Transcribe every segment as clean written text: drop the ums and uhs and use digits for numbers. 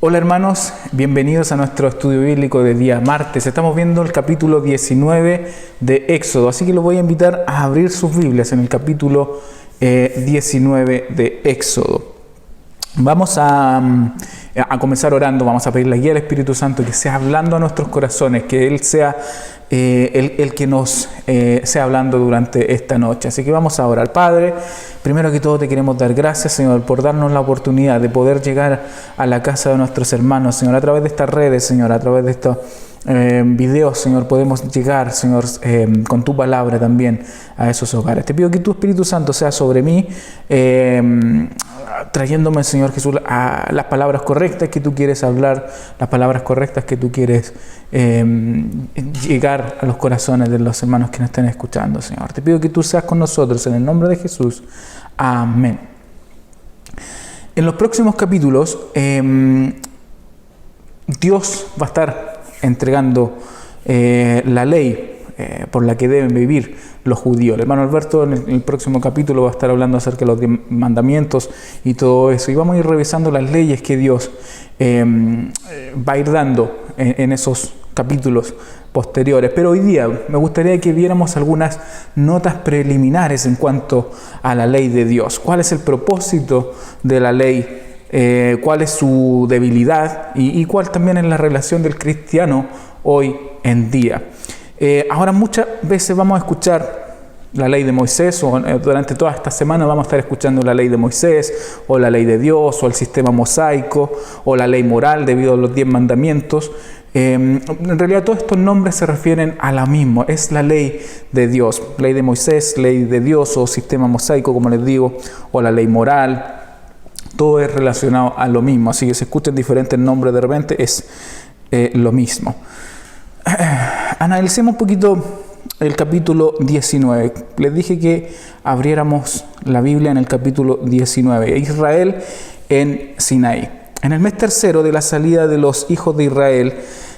Hola hermanos, bienvenidos a nuestro estudio bíblico de día martes. Estamos viendo el capítulo 19 de Éxodo, así que los voy a invitar a abrir sus Biblias en el capítulo 19 de Éxodo. Vamos a comenzar orando, vamos a pedir la guía del Espíritu Santo que sea hablando a nuestros corazones, que Él sea el que nos sea hablando durante esta noche. Así que vamos a orar. Padre, primero que todo te queremos dar gracias, Señor, por darnos la oportunidad de poder llegar a la casa de nuestros hermanos, Señor, a través de estas redes, Señor, a través de estos videos, Señor, podemos llegar, Señor, con tu palabra también a esos hogares. Te pido que tu Espíritu Santo sea sobre mí, trayéndome, Señor Jesús, a las palabras correctas que tú quieres hablar, las palabras correctas que tú quieres llegar a los corazones de los hermanos que nos estén escuchando, Señor. Te pido que tú seas con nosotros en el nombre de Jesús. Amén. En los próximos capítulos, Dios va a estar entregando la ley por la que deben vivir los judíos. El hermano Alberto en el próximo capítulo va a estar hablando acerca de los mandamientos y todo eso. Y vamos a ir revisando las leyes que Dios va a ir dando en esos capítulos posteriores. Pero hoy día me gustaría que viéramos algunas notas preliminares en cuanto a la ley de Dios. ¿Cuál es el propósito de la ley? ¿Cuál es su debilidad? Y cuál también es la relación del cristiano hoy en día. Ahora muchas veces vamos a escuchar la ley de Moisés, o durante toda esta semana vamos a estar escuchando la ley de Moisés, o la ley de Dios, o el sistema mosaico, o la ley moral debido a los 10 mandamientos. En realidad todos estos nombres se refieren a la misma, es la ley de Dios, ley de Moisés, ley de Dios, o sistema mosaico, como les digo, o la ley moral. Todo es relacionado a lo mismo, así que se escuchan diferentes nombres de repente, es lo mismo. Analicemos un poquito el capítulo 19. Les dije que abriéramos la Biblia en el capítulo 19. Israel en Sinaí. En el mes tercero de la salida de los hijos de Israel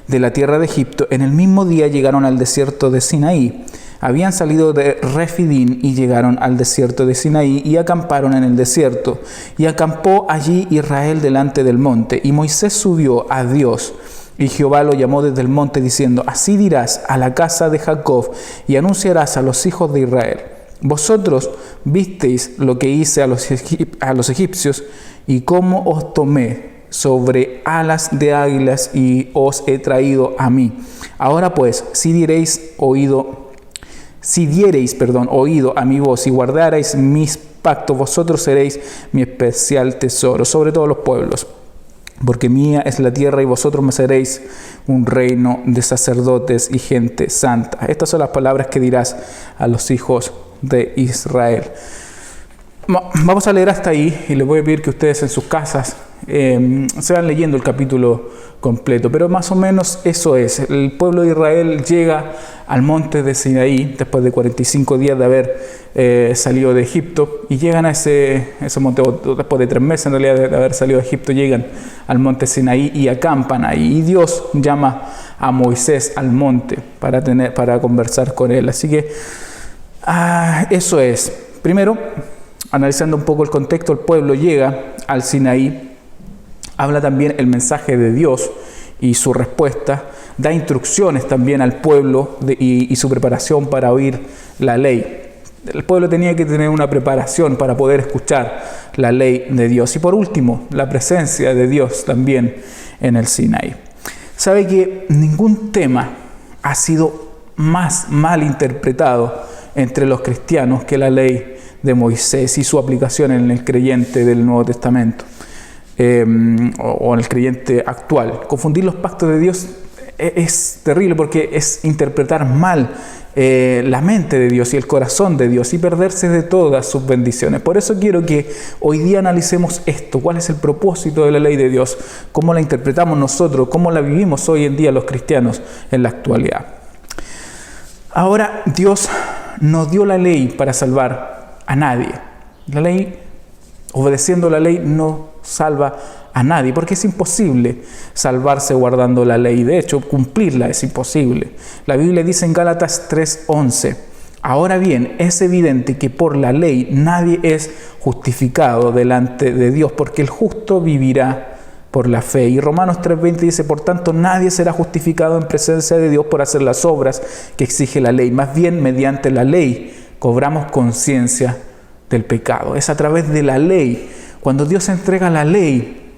de la tierra de Egipto, en el mismo día llegaron al desierto de Sinaí. Habían salido de Refidín y llegaron al desierto de Sinaí y acamparon en el desierto. Y acampó allí Israel delante del monte. Y Moisés subió a Dios. Y Jehová lo llamó desde el monte diciendo: así dirás a la casa de Jacob y anunciarás a los hijos de Israel: vosotros visteis lo que hice a los egipcios y cómo os tomé sobre alas de águilas y os he traído a mí. Ahora pues, si diereis oído a mi voz y guardareis mis pactos, vosotros seréis mi especial tesoro sobre todos los pueblos. Porque mía es la tierra y vosotros me seréis un reino de sacerdotes y gente santa. Estas son las palabras que dirás a los hijos de Israel. Vamos a leer hasta ahí y les voy a pedir que ustedes en sus casas se van leyendo el capítulo completo. Pero más o menos eso es. El pueblo de Israel llega al monte de Sinaí después de 45 días de haber salido de Egipto y llegan a ese monte, después de 3 meses en realidad de haber salido de Egipto, llegan al monte Sinaí y acampan ahí. Y Dios llama a Moisés al monte para conversar con él. Así que eso es. Primero, analizando un poco el contexto, el pueblo llega al Sinaí, habla también el mensaje de Dios y su respuesta, da instrucciones también al pueblo y su preparación para oír la ley. El pueblo tenía que tener una preparación para poder escuchar la ley de Dios. Y por último, la presencia de Dios también en el Sinaí. Sabe que ningún tema ha sido más mal interpretado entre los cristianos que la ley de Moisés y su aplicación en el creyente del Nuevo Testamento o en el creyente actual. Confundir los pactos de Dios es terrible porque es interpretar mal la mente de Dios y el corazón de Dios y perderse de todas sus bendiciones. Por eso quiero que hoy día analicemos esto. ¿Cuál es el propósito de la ley de Dios? ¿Cómo la interpretamos nosotros? ¿Cómo la vivimos hoy en día los cristianos en la actualidad? Ahora, Dios no dio la ley para salvar a nadie. La ley, obedeciendo la ley, no salva a nadie, porque es imposible salvarse guardando la ley. De hecho, cumplirla es imposible. La Biblia dice en Gálatas 3:11: ahora bien, es evidente que por la ley nadie es justificado delante de Dios, porque el justo vivirá por la fe. Y Romanos 3:20 dice, por tanto, nadie será justificado en presencia de Dios por hacer las obras que exige la ley. Más bien, mediante la ley, cobramos conciencia del pecado. Es a través de la ley. Cuando Dios entrega la ley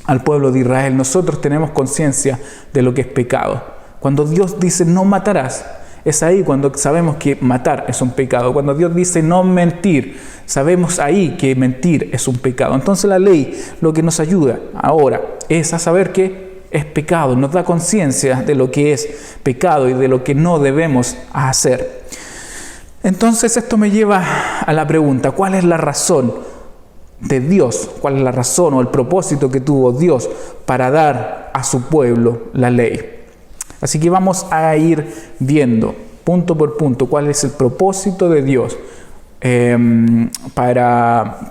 al pueblo de Israel, nosotros tenemos conciencia de lo que es pecado. Cuando Dios dice, no matarás, es ahí cuando sabemos que matar es un pecado. Cuando Dios dice no mentir, sabemos ahí que mentir es un pecado. Entonces la ley lo que nos ayuda ahora es a saber que es pecado, nos da conciencia de lo que es pecado y de lo que no debemos hacer. Entonces esto me lleva a la pregunta, ¿cuál es la razón de Dios? ¿Cuál es la razón o el propósito que tuvo Dios para dar a su pueblo la ley? Así que vamos a ir viendo punto por punto cuál es el propósito de Dios para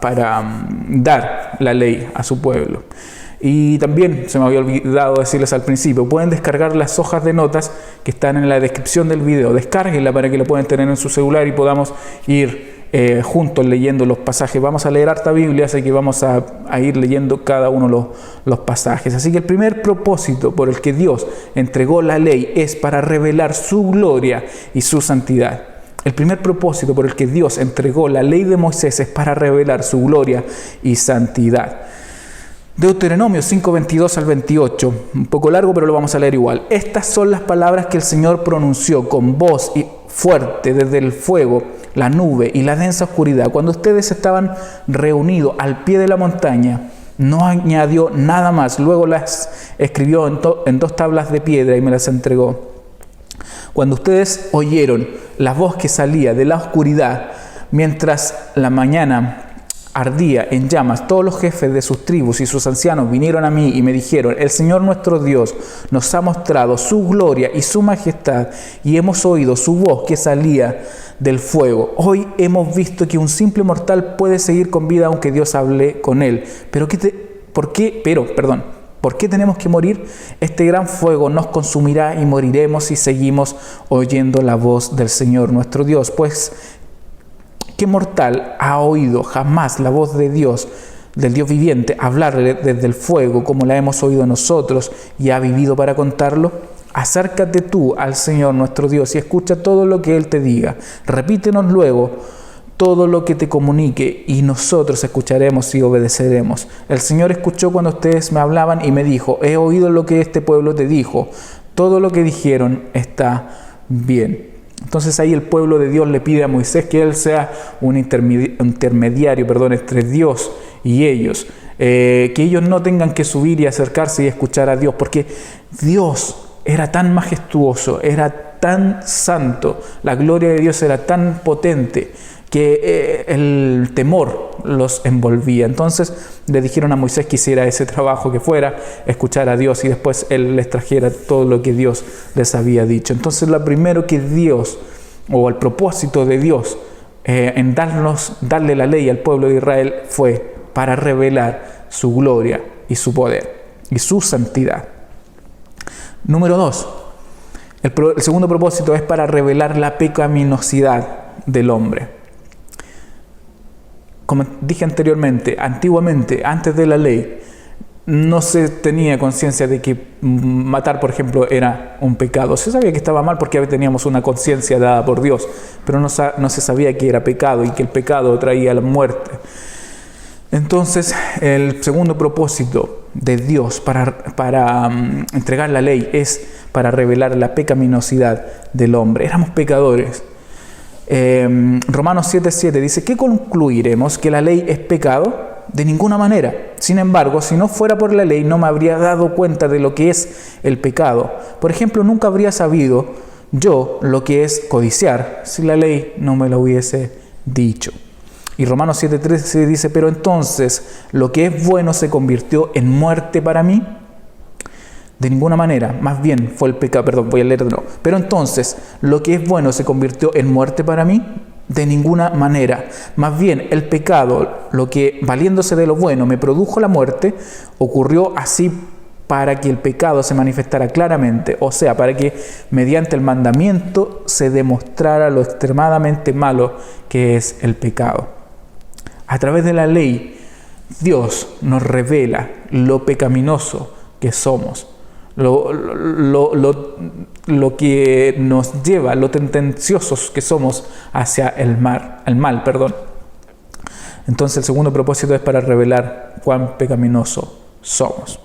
dar la ley a su pueblo. Y también se me había olvidado decirles al principio, pueden descargar las hojas de notas que están en la descripción del video. Descárguenla para que la puedan tener en su celular y podamos ir juntos leyendo los pasajes. Vamos a leer harta Biblia, así que vamos a ir leyendo cada uno los pasajes. Así que el primer propósito por el que Dios entregó la ley es para revelar su gloria y su santidad. El primer propósito por el que Dios entregó la ley de Moisés es para revelar su gloria y santidad. Deuteronomio 5:22 al 28, un poco largo pero lo vamos a leer igual. Estas son las palabras que el Señor pronunció con voz fuerte desde el fuego, la nube y la densa oscuridad. Cuando ustedes estaban reunidos al pie de la montaña, no añadió nada más. Luego las escribió en 2 tablas de piedra y me las entregó. Cuando ustedes oyeron la voz que salía de la oscuridad, mientras la mañana ardía en llamas, todos los jefes de sus tribus y sus ancianos vinieron a mí y me dijeron, el Señor nuestro Dios nos ha mostrado su gloria y su majestad y hemos oído su voz que salía del fuego. Hoy hemos visto que un simple mortal puede seguir con vida aunque Dios hable con él. ¿Por qué tenemos que morir? Este gran fuego nos consumirá y moriremos si seguimos oyendo la voz del Señor nuestro Dios. Pues, ¿qué mortal ha oído jamás la voz de Dios, del Dios viviente, hablarle desde el fuego como la hemos oído nosotros y ha vivido para contarlo? Acércate tú al Señor nuestro Dios y escucha todo lo que Él te diga. Repítenos luego todo lo que te comunique y nosotros escucharemos y obedeceremos. El Señor escuchó cuando ustedes me hablaban y me dijo, he oído lo que este pueblo te dijo. Todo lo que dijeron está bien. Entonces ahí el pueblo de Dios le pide a Moisés que él sea un intermediario entre Dios y ellos. Que ellos no tengan que subir y acercarse y escuchar a Dios, porque Dios era tan majestuoso, era tan santo, la gloria de Dios era tan potente que el temor los envolvía. Entonces le dijeron a Moisés que hiciera ese trabajo, que fuera a escuchar a Dios y después él les trajera todo lo que Dios les había dicho. Entonces lo primero que Dios, o el propósito de Dios en darle la ley al pueblo de Israel fue para revelar su gloria y su poder y su santidad. Número 2, el segundo propósito es para revelar la pecaminosidad del hombre. Como dije anteriormente, antiguamente, antes de la ley, no se tenía conciencia de que matar, por ejemplo, era un pecado. Se sabía que estaba mal porque teníamos una conciencia dada por Dios, pero no se sabía que era pecado y que el pecado traía la muerte. Entonces, el segundo propósito de Dios para entregar la ley es para revelar la pecaminosidad del hombre. Éramos pecadores. Romanos 7:7 dice, ¿qué concluiremos? ¿Que la ley es pecado? De ninguna manera. Sin embargo, si no fuera por la ley, no me habría dado cuenta de lo que es el pecado. Por ejemplo, nunca habría sabido yo lo que es codiciar si la ley no me lo hubiese dicho. Y Romanos 7:13 dice, pero entonces, ¿lo que es bueno se convirtió en muerte para mí? De ninguna manera, más bien fue el pecado, voy a leer de nuevo. Pero entonces, ¿lo que es bueno se convirtió en muerte para mí? De ninguna manera. Más bien, el pecado, lo que valiéndose de lo bueno me produjo la muerte, ocurrió así para que el pecado se manifestara claramente, o sea, para que mediante el mandamiento se demostrara lo extremadamente malo que es el pecado. A través de la ley, Dios nos revela lo pecaminoso que somos, lo que nos lleva, lo tendenciosos que somos hacia el mal. Entonces el segundo propósito es para revelar cuán pecaminoso somos.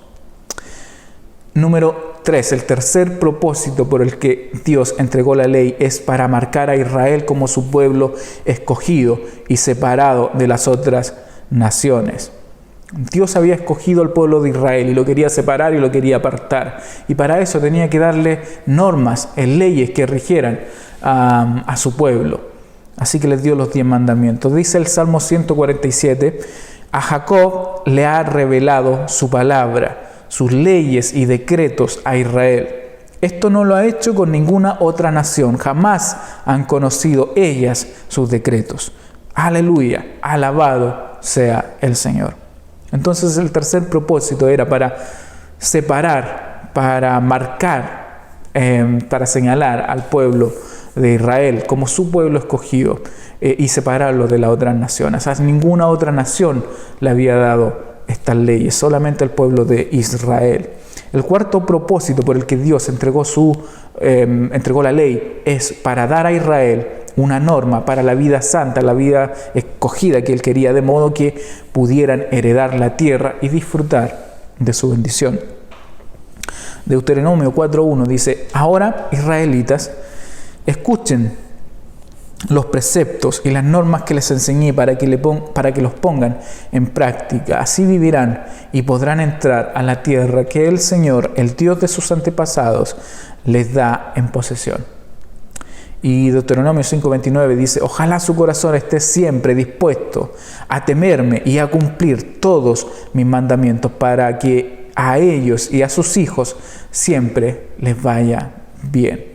Número 3. El tercer propósito por el que Dios entregó la ley es para marcar a Israel como su pueblo escogido y separado de las otras naciones. Dios había escogido al pueblo de Israel y lo quería separar y lo quería apartar. Y para eso tenía que darle normas, leyes que rigieran a su pueblo. Así que les dio los 10 mandamientos. Dice el Salmo 147, a Jacob le ha revelado su palabra, sus leyes y decretos a Israel. Esto no lo ha hecho con ninguna otra nación. Jamás han conocido ellas sus decretos. Aleluya, alabado sea el Señor. Entonces el tercer propósito era para separar, para marcar, para señalar al pueblo de Israel como su pueblo escogido y separarlo de las otras naciones. A ninguna otra nación le había dado estas leyes, solamente al pueblo de Israel. El cuarto propósito por el que Dios entregó la ley es para dar a Israel una norma para la vida santa, la vida escogida que Él quería, de modo que pudieran heredar la tierra y disfrutar de su bendición. Deuteronomio 4.1 dice, ahora, israelitas, escuchen los preceptos y las normas que les enseñé para que los pongan en práctica. Así vivirán y podrán entrar a la tierra que el Señor, el Dios de sus antepasados, les da en posesión. Y Deuteronomio 5.29 dice, ojalá su corazón esté siempre dispuesto a temerme y a cumplir todos mis mandamientos para que a ellos y a sus hijos siempre les vaya bien.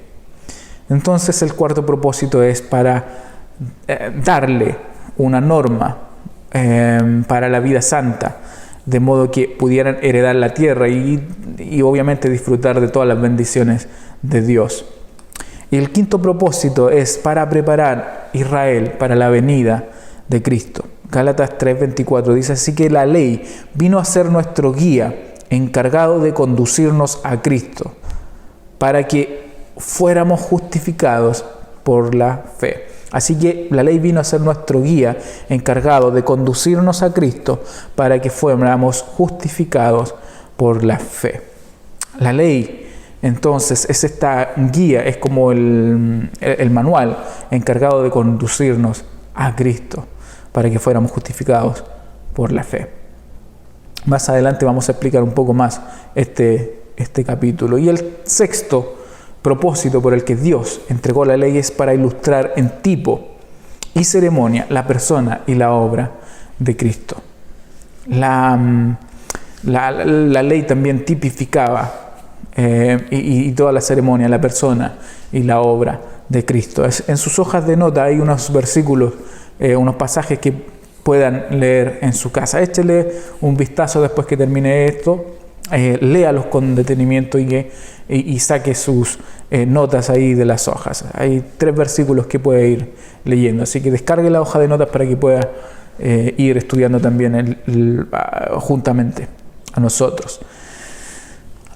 Entonces el cuarto propósito es para darle una norma para la vida santa, de modo que pudieran heredar la tierra y obviamente disfrutar de todas las bendiciones de Dios. Y el quinto propósito es para preparar a Israel para la venida de Cristo. Gálatas 3.24 dice, así que la ley vino a ser nuestro guía, encargado de conducirnos a Cristo, para que fuéramos justificados por la fe. Así que la ley vino a ser nuestro guía, encargado de conducirnos a Cristo, para que fuéramos justificados por la fe. La ley, entonces, es esta guía, es como el manual encargado de conducirnos a Cristo, para que fuéramos justificados por la fe. Más adelante vamos a explicar un poco más este capítulo. Y el sexto propósito por el que Dios entregó la ley es para ilustrar en tipo y ceremonia la persona y la obra de Cristo. La ley también tipificaba y toda la ceremonia, la persona y la obra de Cristo. En sus hojas de nota hay unos versículos, unos pasajes que puedan leer en su casa. Échele un vistazo después que termine esto, léalos con detenimiento y saque sus notas ahí de las hojas. Hay 3 versículos que puede ir leyendo, así que descargue la hoja de notas para que pueda ir estudiando también juntamente a nosotros.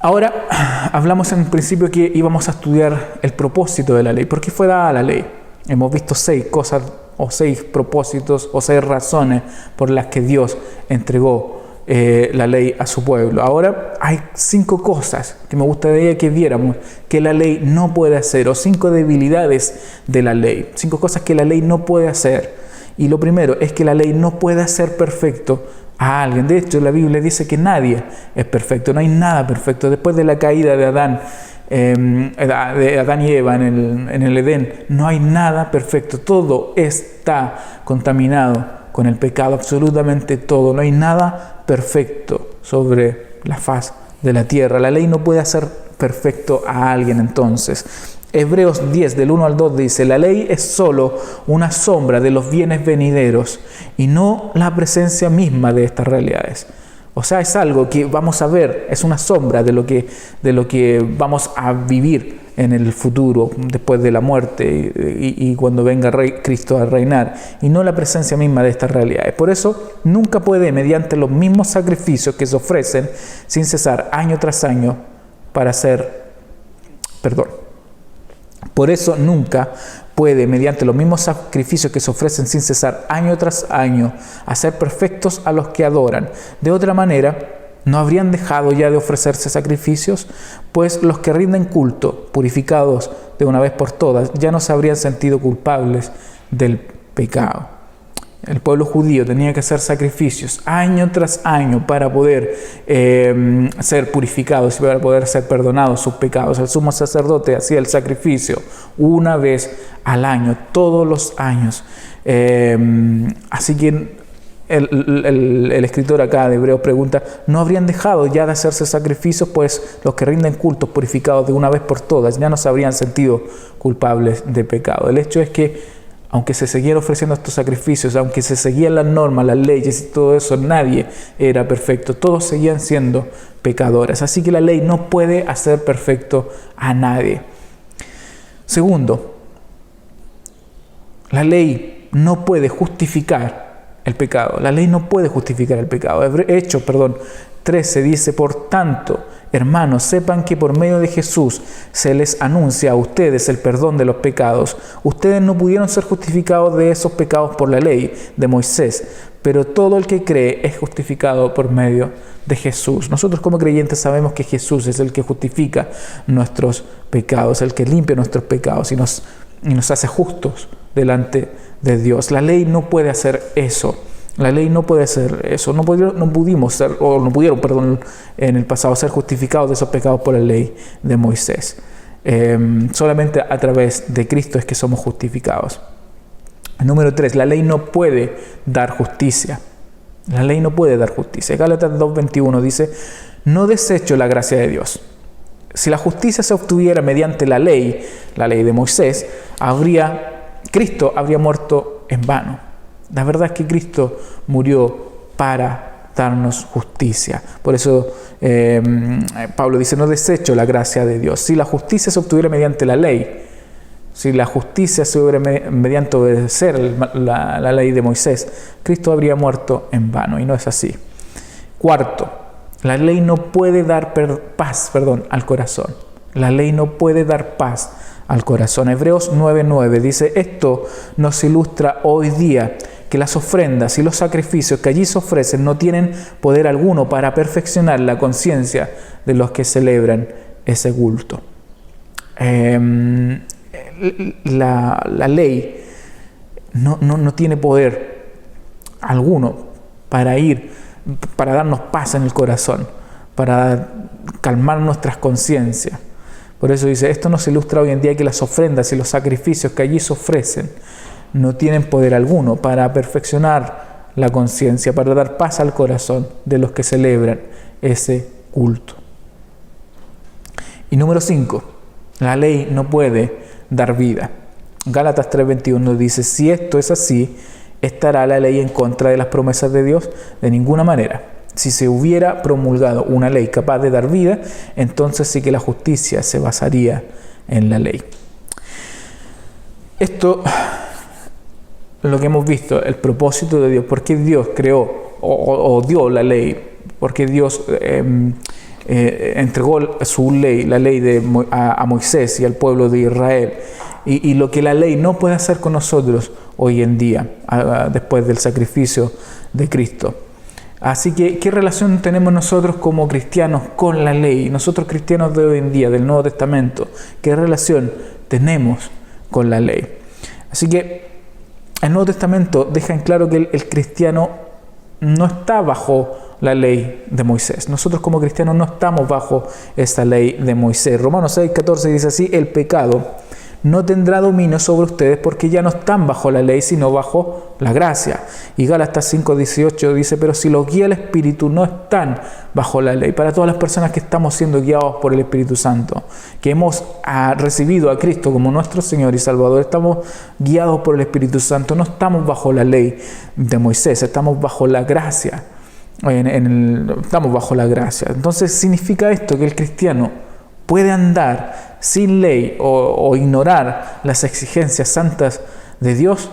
Ahora, hablamos en principio que íbamos a estudiar el propósito de la ley. ¿Por qué fue dada la ley? Hemos visto 6 cosas o 6 propósitos o 6 razones por las que Dios entregó la ley a su pueblo. Ahora hay 5 cosas que me gustaría que viéramos que la ley no puede hacer, o 5 debilidades de la ley, 5 cosas que la ley no puede hacer. Y lo primero es que la ley no puede hacer perfecto a alguien. De hecho, la Biblia dice que nadie es perfecto, no hay nada perfecto. Después de la caída de Adán y Eva en el Edén, no hay nada perfecto, todo está contaminado con el pecado, absolutamente todo, no hay nada perfecto sobre la faz de la tierra. La ley no puede hacer perfecto a alguien. Entonces, Hebreos 10 del 1 al 2 dice, la ley es solo una sombra de los bienes venideros y no la presencia misma de estas realidades. O sea, es algo que vamos a ver, es una sombra de lo que vamos a vivir en el futuro, después de la muerte y cuando venga Cristo a reinar, y no la presencia misma de estas realidades. Por eso nunca puede, mediante los mismos sacrificios que se ofrecen sin cesar año tras año por eso nunca puede, mediante los mismos sacrificios que se ofrecen sin cesar año tras año, hacer perfectos a los que adoran. De otra manera, ¿no habrían dejado ya de ofrecerse sacrificios? Pues los que rinden culto, purificados de una vez por todas, ya no se habrían sentido culpables del pecado. El pueblo judío tenía que hacer sacrificios año tras año para poder ser purificados y para poder ser perdonados sus pecados. El sumo sacerdote hacía el sacrificio una vez al año, todos los años. Así que el escritor acá de Hebreos pregunta, ¿no habrían dejado ya de hacerse sacrificios? Pues los que rinden cultos purificados de una vez por todas ya no se habrían sentido culpables de pecado. El hecho es que aunque se seguían ofreciendo estos sacrificios, aunque se seguían las normas, las leyes y todo eso, nadie era perfecto. Todos seguían siendo pecadores. Así que la ley no puede hacer perfecto a nadie. Segundo, la ley no puede justificar el pecado. La ley no puede justificar el pecado. Hechos 13 dice, por tanto, hermanos, sepan que por medio de Jesús se les anuncia a ustedes el perdón de los pecados. Ustedes no pudieron ser justificados de esos pecados por la ley de Moisés, pero todo el que cree es justificado por medio de Jesús. Nosotros como creyentes sabemos que Jesús es el que justifica nuestros pecados, el que limpia nuestros pecados y nos hace justos delante de Dios. La ley no puede hacer eso. La ley no puede hacer eso. No pudieron en el pasado ser justificados de esos pecados por la ley de Moisés. Solamente a través de Cristo es que somos justificados. Número 3, la ley no puede dar justicia. La ley no puede dar justicia. Gálatas 2:21 dice, no desecho la gracia de Dios. Si la justicia se obtuviera mediante la ley de Moisés, Cristo habría muerto en vano. La verdad es que Cristo murió para darnos justicia. Por eso Pablo dice, no desecho la gracia de Dios. Si la justicia se obtuviera mediante la ley, si la justicia se obtuviera mediante obedecer la ley de Moisés, Cristo habría muerto en vano, y no es así. Cuarto, la ley no puede dar paz al corazón. La ley no puede dar paz al corazón. Hebreos 9:9 dice, esto nos ilustra hoy día que las ofrendas y los sacrificios que allí se ofrecen no tienen poder alguno para perfeccionar la conciencia de los que celebran ese culto. La ley no tiene poder alguno para darnos paz en el corazón, para calmar nuestras conciencias. Por eso dice, esto nos ilustra hoy en día que las ofrendas y los sacrificios que allí se ofrecen no tienen poder alguno para perfeccionar la conciencia, para dar paz al corazón de los que celebran ese culto. Y número 5, la ley no puede dar vida. Gálatas 3:21 dice, si esto es así, ¿estará la ley en contra de las promesas de Dios? De ninguna manera. Si se hubiera promulgado una ley capaz de dar vida, entonces sí que la justicia se basaría en la ley. Esto lo que hemos visto, el propósito de Dios, por qué Dios creó o dio la ley, por qué Dios entregó su ley, la ley a Moisés y al pueblo de Israel, y lo que la ley no puede hacer con nosotros hoy en día, después del sacrificio de Cristo. Así que, ¿qué relación tenemos nosotros como cristianos con la ley? Nosotros cristianos de hoy en día, del Nuevo Testamento, ¿qué relación tenemos con la ley? Así que el Nuevo Testamento deja en claro que el cristiano no está bajo la ley de Moisés. Nosotros como cristianos no estamos bajo esta ley de Moisés. Romanos 6:14 dice así, el pecado no tendrá dominio sobre ustedes porque ya no están bajo la ley, sino bajo la gracia. Y Gálatas 5:18 dice, pero si los guía el Espíritu, no están bajo la ley. Para todas las personas que estamos siendo guiados por el Espíritu Santo, que hemos recibido a Cristo como nuestro Señor y Salvador, estamos guiados por el Espíritu Santo, no estamos bajo la ley de Moisés, estamos bajo la gracia. Estamos bajo la gracia. Entonces significa esto que el cristiano ¿Puede andar sin ley o ignorar las exigencias santas de Dios?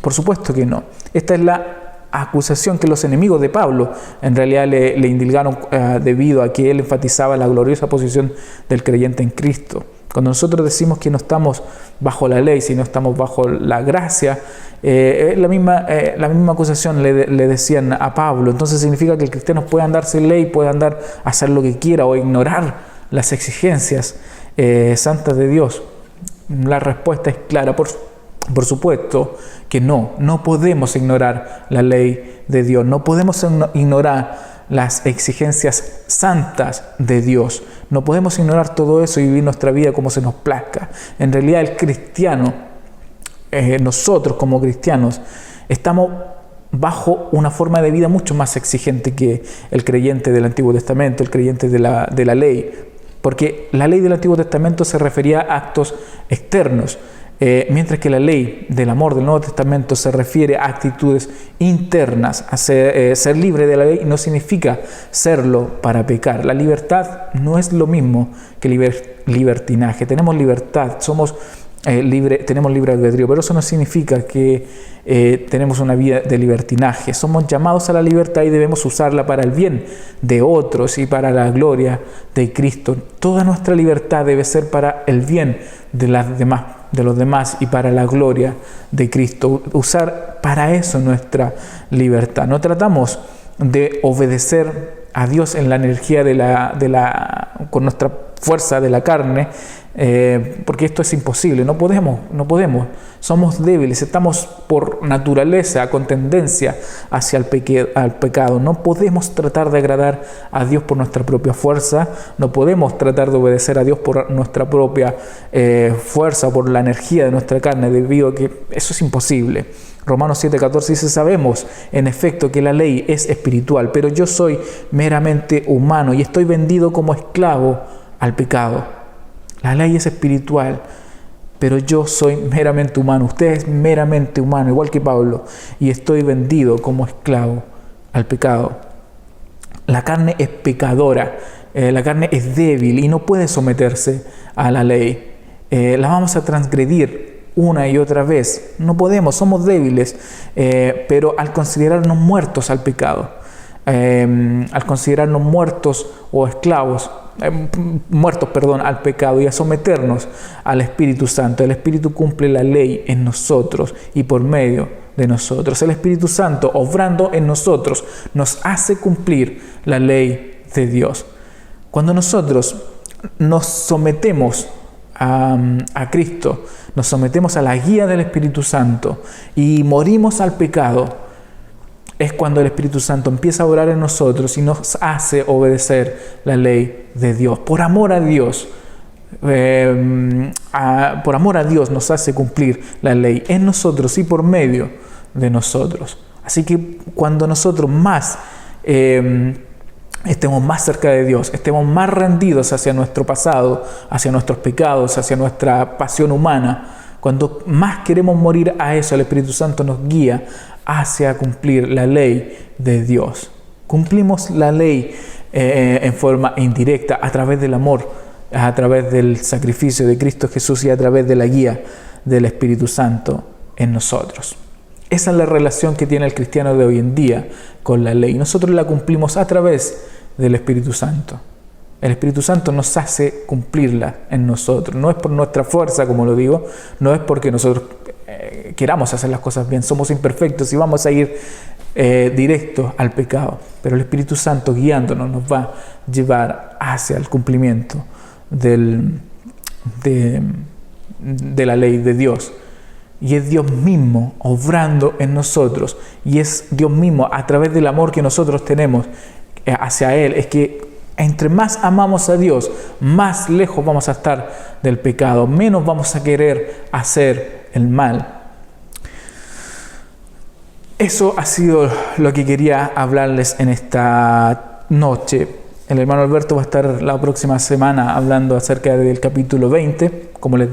Por supuesto que no. Esta es la acusación que los enemigos de Pablo en realidad le indilgaron debido a que él enfatizaba la gloriosa posición del creyente en Cristo. Cuando nosotros decimos que no estamos bajo la ley, sino estamos bajo la gracia, la misma acusación le decían a Pablo. Entonces significa que el cristiano puede andar sin ley, puede andar a hacer lo que quiera o ignorar las exigencias santas de Dios. La respuesta es clara. Por supuesto que no podemos ignorar la ley de Dios, no podemos ignorar las exigencias santas de Dios, no podemos ignorar todo eso y vivir nuestra vida como se nos plazca. En realidad el cristiano, nosotros como cristianos, estamos bajo una forma de vida mucho más exigente que el creyente del Antiguo Testamento, el creyente de la ley, porque la ley del Antiguo Testamento se refería a actos externos, mientras que la ley del amor del Nuevo Testamento se refiere a actitudes internas. A ser libre de la ley no significa serlo para pecar. La libertad no es lo mismo que libertinaje. Tenemos libertad, somos tenemos libre albedrío, pero eso no significa que tenemos una vida de libertinaje. Somos llamados a la libertad y debemos usarla para el bien de otros y para la gloria de Cristo. Toda nuestra libertad debe ser para el bien de los demás y para la gloria de Cristo. Usar para eso nuestra libertad. No tratamos de obedecer a Dios en la energía con nuestra fuerza de la carne, porque esto es imposible, no podemos, somos débiles, estamos por naturaleza con tendencia hacia el pecado, no podemos tratar de agradar a Dios por nuestra propia fuerza, no podemos tratar de obedecer a Dios por nuestra propia fuerza, por la energía de nuestra carne, debido a que eso es imposible. Romanos 7:14 dice: sabemos en efecto que la ley es espiritual, pero yo soy meramente humano y estoy vendido como esclavo al pecado. La ley es espiritual, pero yo soy meramente humano. Usted es meramente humano, igual que Pablo, y estoy vendido como esclavo al pecado. La carne es pecadora, la carne es débil y no puede someterse a la ley. La vamos a transgredir una y otra vez. No podemos, somos débiles, pero al considerarnos muertos al pecado, al considerarnos muertos o esclavos, al pecado y a someternos al Espíritu Santo. El Espíritu cumple la ley en nosotros y por medio de nosotros. El Espíritu Santo, obrando en nosotros, nos hace cumplir la ley de Dios. Cuando nosotros nos sometemos a Cristo, nos sometemos a la guía del Espíritu Santo y morimos al pecado, es cuando el Espíritu Santo empieza a obrar en nosotros y nos hace obedecer la ley de Dios. Por amor a Dios, nos hace cumplir la ley en nosotros y por medio de nosotros. Así que cuando nosotros más estemos más cerca de Dios, estemos más rendidos hacia nuestro pasado, hacia nuestros pecados, hacia nuestra pasión humana, cuando más queremos morir a eso, el Espíritu Santo nos guía hacia cumplir la ley de Dios. Cumplimos la ley en forma indirecta a través del amor, a través del sacrificio de Cristo Jesús y a través de la guía del Espíritu Santo en nosotros. Esa es la relación que tiene el cristiano de hoy en día con la ley. Nosotros la cumplimos a través del Espíritu Santo. El Espíritu Santo nos hace cumplirla en nosotros. No es por nuestra fuerza, como lo digo, no es porque nosotros queramos hacer las cosas bien. Somos imperfectos y vamos a ir directos al pecado. Pero el Espíritu Santo guiándonos nos va a llevar hacia el cumplimiento de la ley de Dios. Y es Dios mismo obrando en nosotros. Y es Dios mismo a través del amor que nosotros tenemos hacia Él. Es que entre más amamos a Dios, más lejos vamos a estar del pecado, menos vamos a querer hacer el mal. Eso ha sido lo que quería hablarles en esta noche. El hermano Alberto va a estar la próxima semana hablando acerca del capítulo 20. Como le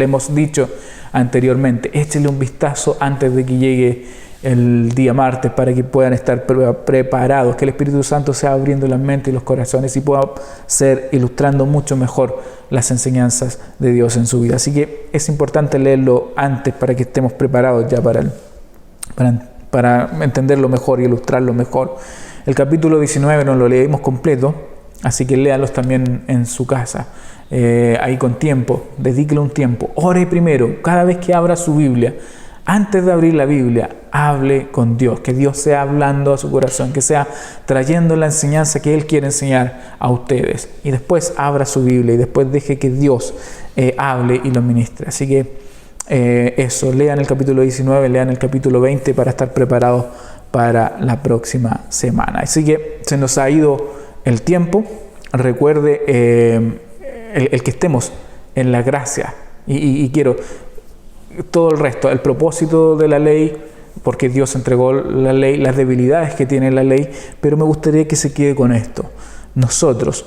hemos dicho anteriormente, échele un vistazo antes de que llegue el día martes para que puedan estar preparados, que el Espíritu Santo sea abriendo la mente y los corazones y pueda ser ilustrando mucho mejor las enseñanzas de Dios en su vida. Así que es importante leerlo antes para que estemos preparados ya para entenderlo mejor y ilustrarlo mejor. El capítulo 19 nos lo leímos completo, así que léalos también en su casa, ahí con tiempo, dedíquele un tiempo. Ore primero, cada vez que abra su Biblia, antes de abrir la Biblia, hable con Dios, que Dios sea hablando a su corazón, que sea trayendo la enseñanza que Él quiere enseñar a ustedes. Y después abra su Biblia y después deje que Dios hable y lo ministre. Así que eso, lean el capítulo 19, lean el capítulo 20 para estar preparados para la próxima semana. Así que se nos ha ido el tiempo. Recuerde el que estemos en la gracia y quiero todo el resto, el propósito de la ley, porque Dios entregó la ley, las debilidades que tiene la ley, pero me gustaría que se quede con esto. Nosotros,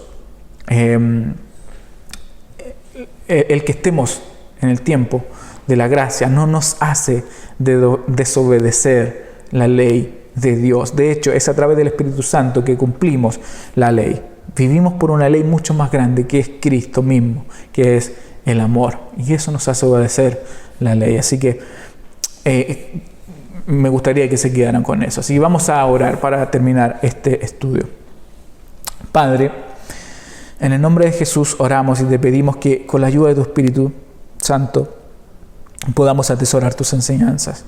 el que estemos en el tiempo de la gracia no nos hace desobedecer la ley de Dios. De hecho, es a través del Espíritu Santo que cumplimos la ley. Vivimos por una ley mucho más grande que es Cristo mismo, que es el amor, y eso nos hace obedecer la ley. Así que me gustaría que se quedaran con eso. Así que vamos a orar para terminar este estudio. Padre, en el nombre de Jesús oramos y te pedimos que con la ayuda de tu Espíritu Santo podamos atesorar tus enseñanzas.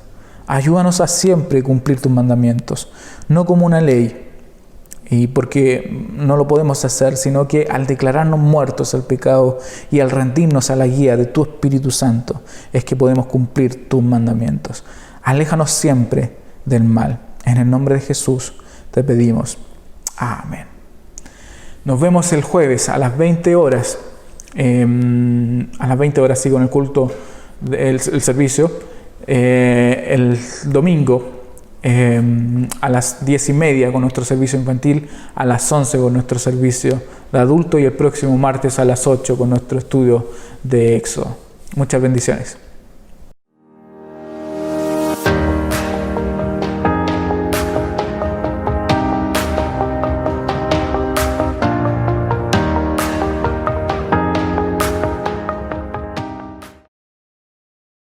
Ayúdanos a siempre cumplir tus mandamientos, no como una ley, y porque no lo podemos hacer, sino que al declararnos muertos al pecado y al rendirnos a la guía de tu Espíritu Santo, es que podemos cumplir tus mandamientos. Aléjanos siempre del mal. En el nombre de Jesús te pedimos. Amén. Nos vemos el jueves a las 20 horas. A las 20 horas sigo en el culto, el servicio. El domingo a las 10:30 con nuestro servicio infantil, a las 11 con nuestro servicio de adulto y el próximo martes a las 8 con nuestro estudio de Éxodo. Muchas bendiciones.